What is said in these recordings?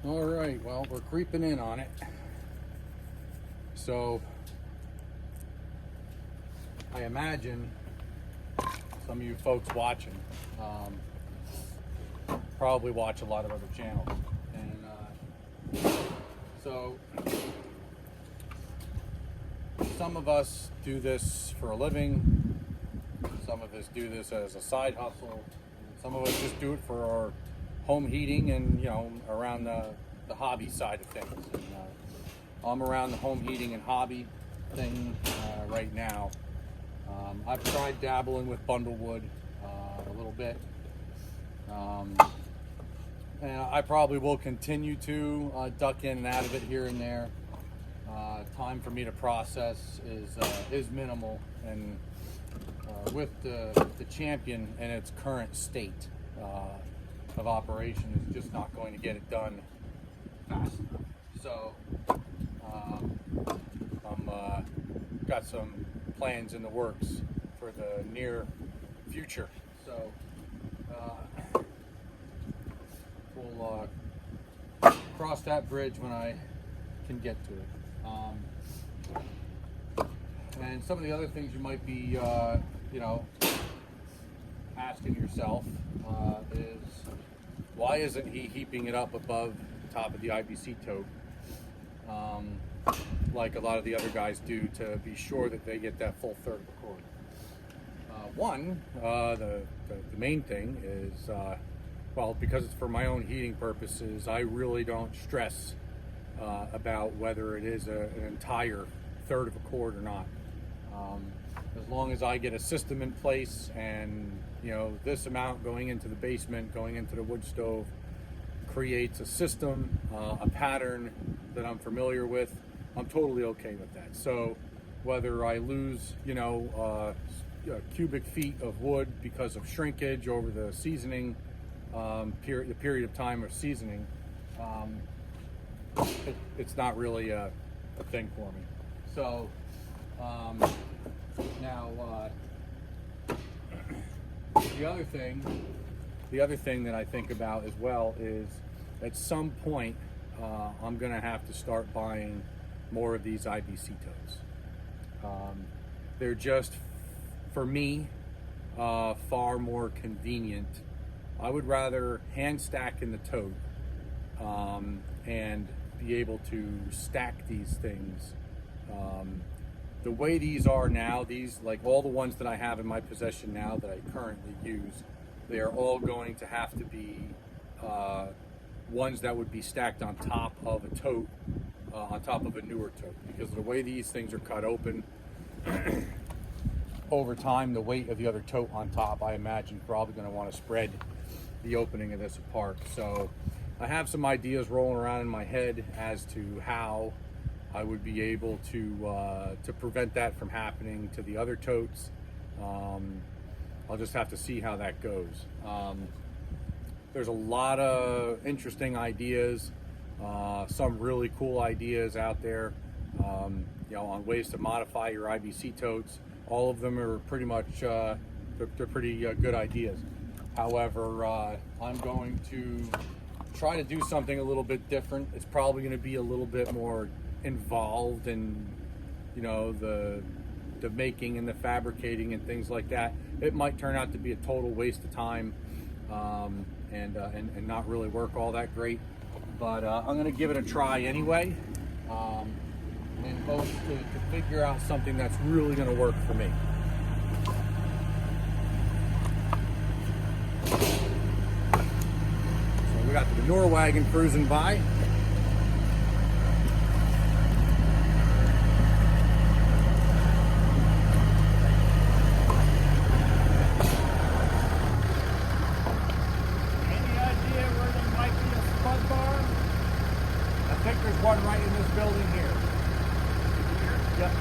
All right, well, we're creeping in on it. So I imagine some of you folks watching probably watch a lot of other channels. And so some of us do this for a living. Some of us do this as a side hustle. Some of us just do it for our home heating and, you know, around the hobby side of things. And, I'm around the home heating and hobby thing right now. I've tried dabbling with bundlewood a little bit. And I probably will continue to duck in and out of it here and there. Time for me to process is minimal, and with the Champion in its current state of operation is just not going to get it done fast enough. So I'm got some plans in the works for the near future. So we'll cross that bridge when I can get to it. And some of the other things you might be, you know, asking yourself is, why isn't he heaping it up above the top of the IBC tote like a lot of the other guys do, to be sure that they get that full third of the cord? The main thing is, well, because it's for my own heating purposes, I really don't stress about whether it is an entire third of a cord or not. As long as I get a system in place, and, you know, this amount going into the basement, going into the wood stove, creates a system, a pattern that I'm familiar with, I'm totally okay with that. So whether I lose, you know, cubic feet of wood because of shrinkage over the seasoning the period of time of seasoning, it's not really a thing for me. So now the other thing that I think about as well is, at some point I'm gonna have to start buying more of these IBC totes. They're just, for me, far more convenient. I would rather hand stack in the tote and be able to stack these things. The way these are now, these, like all the ones that I have in my possession now that I currently use, they are all going to have to be ones that would be stacked on top of a tote, on top of a newer tote, because the way these things are cut open, over time, the weight of the other tote on top, I imagine, probably going to want to spread the opening of this apart. So I have some ideas rolling around in my head as to how I would be able to prevent that from happening to the other totes. I'll just have to see how that goes. There's a lot of interesting ideas, some really cool ideas out there, you know, on ways to modify your IBC totes. All of them are pretty much, they're pretty good ideas. However, I'm going to try to do something a little bit different. It's probably going to be a little bit more involved in, you know, the making and the fabricating and things like that. It might turn out to be a total waste of time and not really work all that great. But I'm going to give it a try anyway, in hopes to figure out something that's really going to work for me. So we got the manure wagon cruising by. Any idea where there might be a spud bar? I think there's one right in this building here. Yep.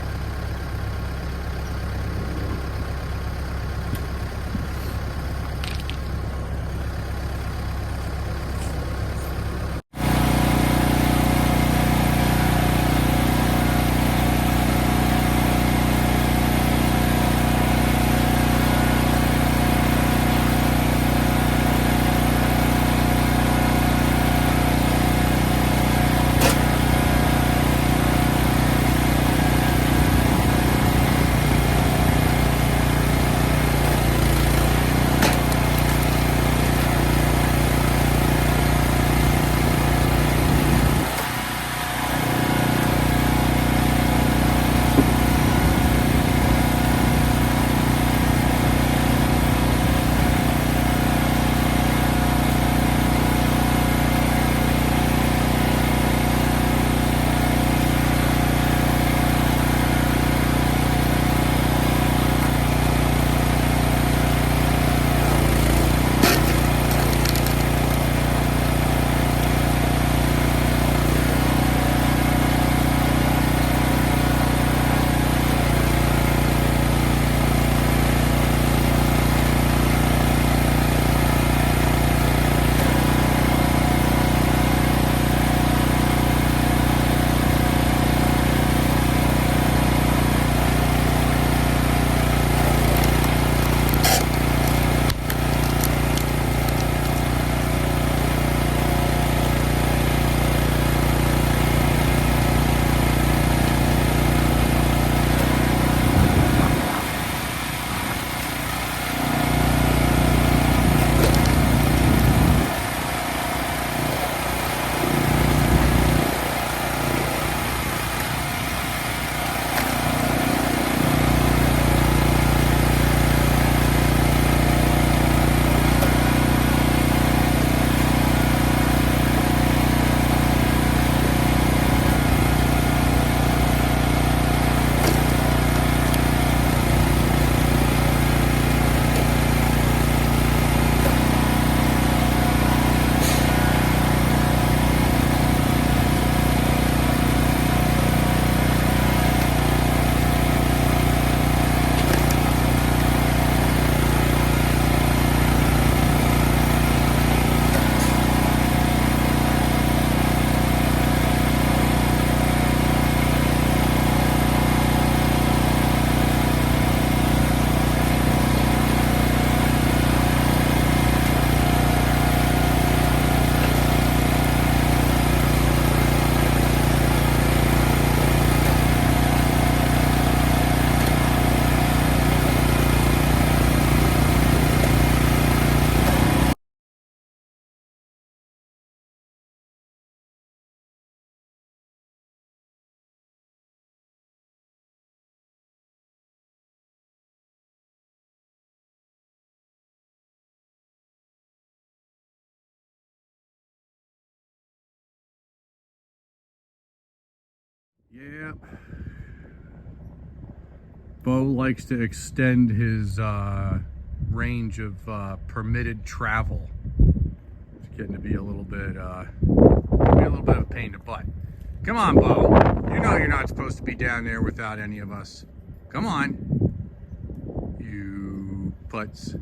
Yeah. Bo likes to extend his range of permitted travel. It's getting to be a little bit of a pain in the butt. Come on, Bo. You know you're not supposed to be down there without any of us. Come on. You putz.